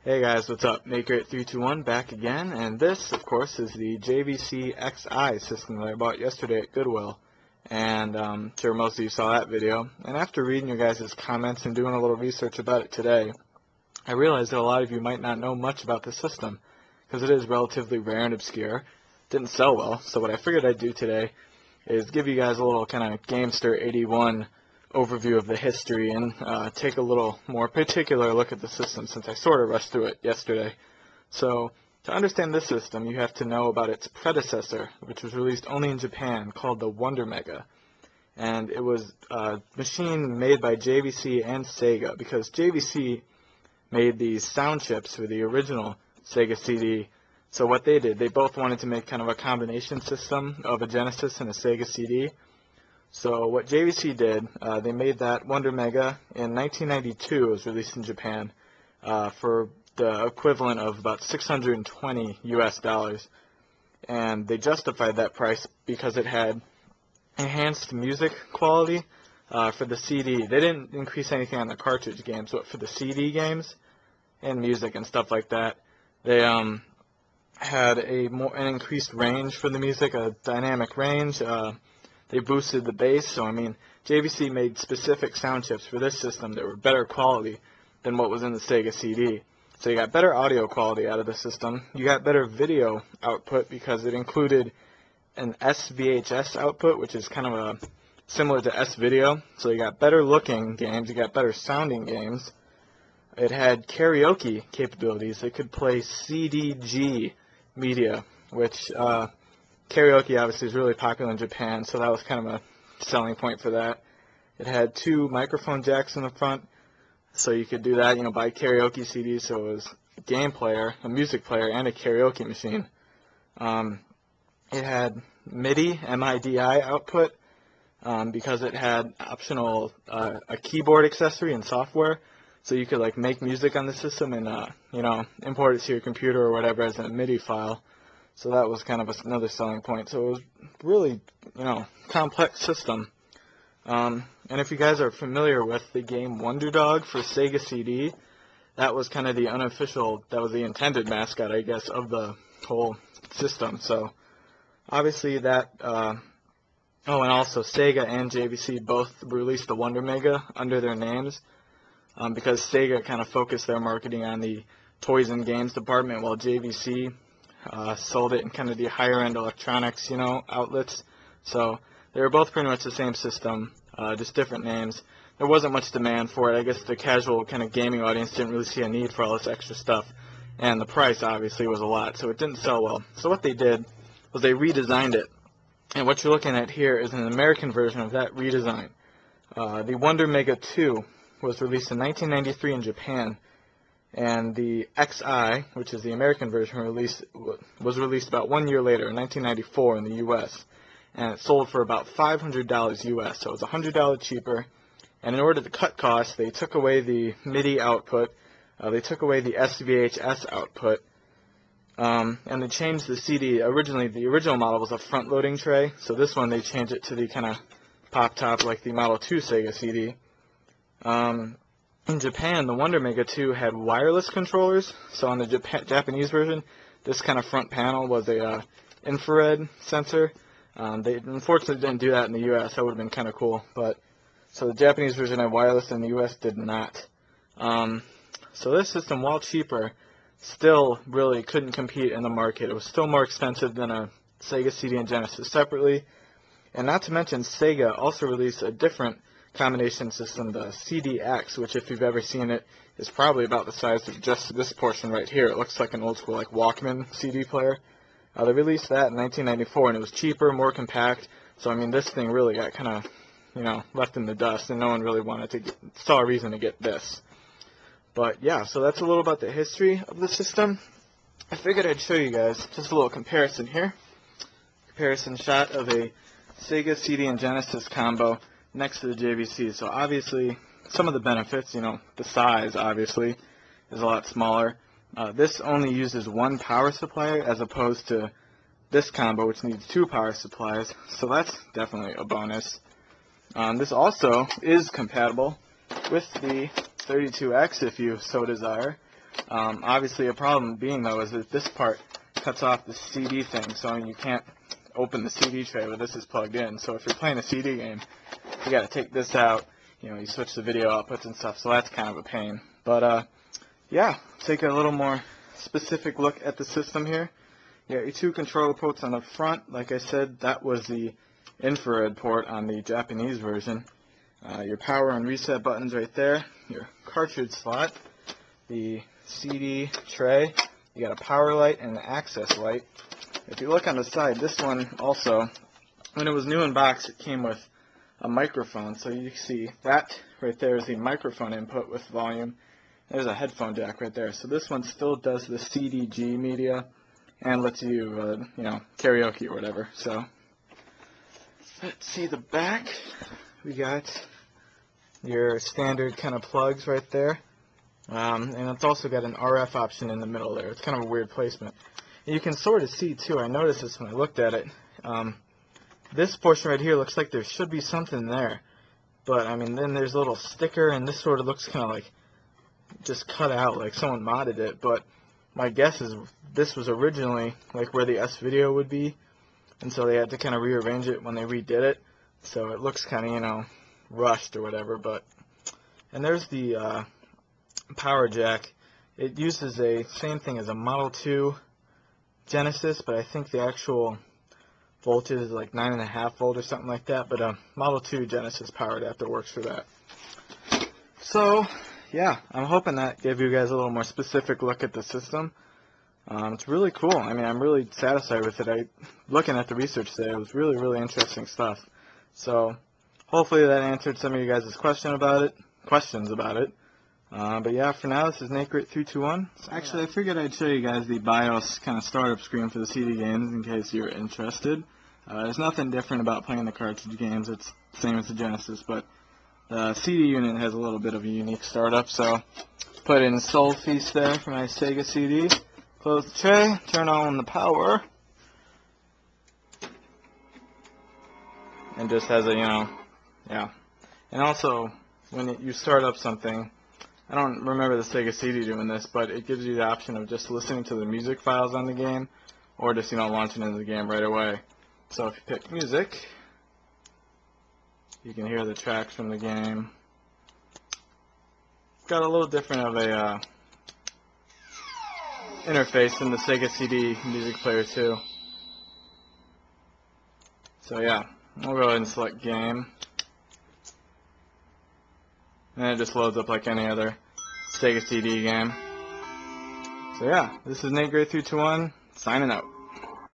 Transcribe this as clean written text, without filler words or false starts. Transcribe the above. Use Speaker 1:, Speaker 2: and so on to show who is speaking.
Speaker 1: Hey guys, what's up? MakeIt321 back again, and this, of course, is the JVC XI system that I bought yesterday at Goodwill. And sure most of you saw that video. And after reading your guys' comments and doing a little research about it today, I realized that a lot of you might not know much about the system, because it is relatively rare and obscure. Didn't sell well, so what I figured I'd do today is give you guys a little kind of Gamester 81 overview of the history and take a little more particular look at the system, since I sort of rushed through it yesterday. So to understand this system, you have to know about its predecessor, which was released only in Japan, called the Wonder Mega. And it was a machine made by JVC and Sega, because JVC made these sound chips for the original Sega CD. So what they did, they both wanted to make kind of a combination system of a Genesis and a Sega CD. So what JVC did, they made that Wonder Mega in 1992. It was released in Japan for the equivalent of about 620 US dollars. And they justified that price because it had enhanced music quality for the CD. They didn't increase anything on the cartridge games, but for the CD games and music and stuff like that, they had an increased range for the music, a dynamic range. They boosted the bass, so I mean, JVC made specific sound chips for this system that were better quality than what was in the Sega CD. So you got better audio quality out of the system. You got better video output because it included an SVHS output, which is kind of similar to S-Video. So you got better looking games, you got better sounding games. It had karaoke capabilities. It could play CDG media, which karaoke obviously is really popular in Japan, so that was kind of a selling point for that. It had 2 microphone jacks in the front, so you could do that, buy karaoke CDs, so it was a game player, a music player, and a karaoke machine. It had MIDI, M-I-D-I output, because it had optional, a keyboard accessory and software, so you could make music on the system and, import it to your computer or whatever as a MIDI file. So that was kind of another selling point. So it was really, complex system. And if you guys are familiar with the game Wonder Dog for Sega CD, that was kind of the unofficial, that was the intended mascot, I guess, of the whole system. So obviously that, oh, and also Sega and JVC both released the Wonder Mega under their names, because Sega kind of focused their marketing on the toys and games department, while JVC sold it in kind of the higher-end electronics, outlets. So they were both pretty much the same system, just different names. There wasn't much demand for it. I guess the casual kind of gaming audience didn't really see a need for all this extra stuff, and the price obviously was a lot, so it didn't sell well. So what they did was they redesigned it, and what you're looking at here is an American version of that redesign. The Wonder Mega 2 was released in 1993 in Japan, and the XI, which is the American version, was released about 1 year later, in 1994, in the U.S., and it sold for about $500 U.S., so it was $100 cheaper. And in order to cut costs, they took away the MIDI output, they took away the SVHS output, and they changed the CD. Originally, the original model was a front-loading tray, so this one they changed it to the kind of pop-top like the Model 2 Sega CD. In Japan, the Wonder Mega 2 had wireless controllers, so on the Japanese version, this kind of front panel was a infrared sensor. They unfortunately didn't do that in the U.S. That would have been kind of cool, but so the Japanese version had wireless and the U.S. did not. So this system, while cheaper, still really couldn't compete in the market. It was still more expensive than a Sega CD and Genesis separately, and not to mention Sega also released a different combination system, the CDX, which if you've ever seen it, is probably about the size of just this portion right here. It looks like an old school Walkman CD player. They released that in 1994, and it was cheaper, more compact. So I mean, this thing really got kind of, left in the dust, and no one really saw a reason to get this. But yeah, so that's a little about the history of the system. I figured I'd show you guys just a little comparison here. Comparison shot of a Sega CD and Genesis combo next to the JVC. So obviously, some of the benefits, the size obviously is a lot smaller. This only uses 1 power supply as opposed to this combo, which needs 2 power supplies. So that's definitely a bonus. This also is compatible with the 32X if you so desire. Obviously, a problem being, though, is that this part cuts off the CD thing, so you can't open the CD tray where this is plugged in. So if you're playing a CD game, you got to take this out. You switch the video outputs and stuff, so that's kind of a pain. But yeah, take a little more specific look at the system here. You got your two controller ports on the front. Like I said, that was the infrared port on the Japanese version. Your power and reset buttons right there. Your cartridge slot. The CD tray. You got a power light and an access light. If you look on the side, this one also, when it was new in box, it came with a microphone. So you see that right there is the microphone input with volume. There's a headphone jack right there. So this one still does the CDG media and lets you, karaoke or whatever. So let's see the back. We got your standard kind of plugs right there. And it's also got an RF option in the middle there. It's kind of a weird placement. And you can sort of see, too, I noticed this when I looked at it. This portion right here looks like there should be something there. But, I mean, then there's a little sticker, and this sort of looks kind of like just cut out, like someone modded it. But my guess is this was originally like where the S-video would be. And so they had to kind of rearrange it when they redid it. So it looks kind of, rushed or whatever. And there's the power jack. It uses the same thing as a Model 2 Genesis, but I think the actual voltage is like 9.5 volt or something like that. But Model 2 Genesis power adapter works for that. So yeah, I'm hoping that gave you guys a little more specific look at the system. It's really cool. I mean, I'm really satisfied with it. Looking at the research today, it was really, really interesting stuff. So hopefully that answered some of you guys' questions about it. But yeah, for now, this is NateGrit321. Actually, I figured I'd show you guys the BIOS kind of startup screen for the CD games in case you're interested. There's nothing different about playing the cartridge games. It's the same as the Genesis, but the CD unit has a little bit of a unique startup. So put in Soul Feast there for my Sega CD. Close the tray, turn on the power, and just has a, yeah. And also, when you start up something, I don't remember the Sega CD doing this, but it gives you the option of just listening to the music files on the game, or just, launching into the game right away. So if you pick music, you can hear the tracks from the game. Got a little different of a interface than the Sega CD music player too. So yeah, we'll go ahead and select game. And it just loads up like any other Sega CD game. So yeah, this is NateGrit321, signing out.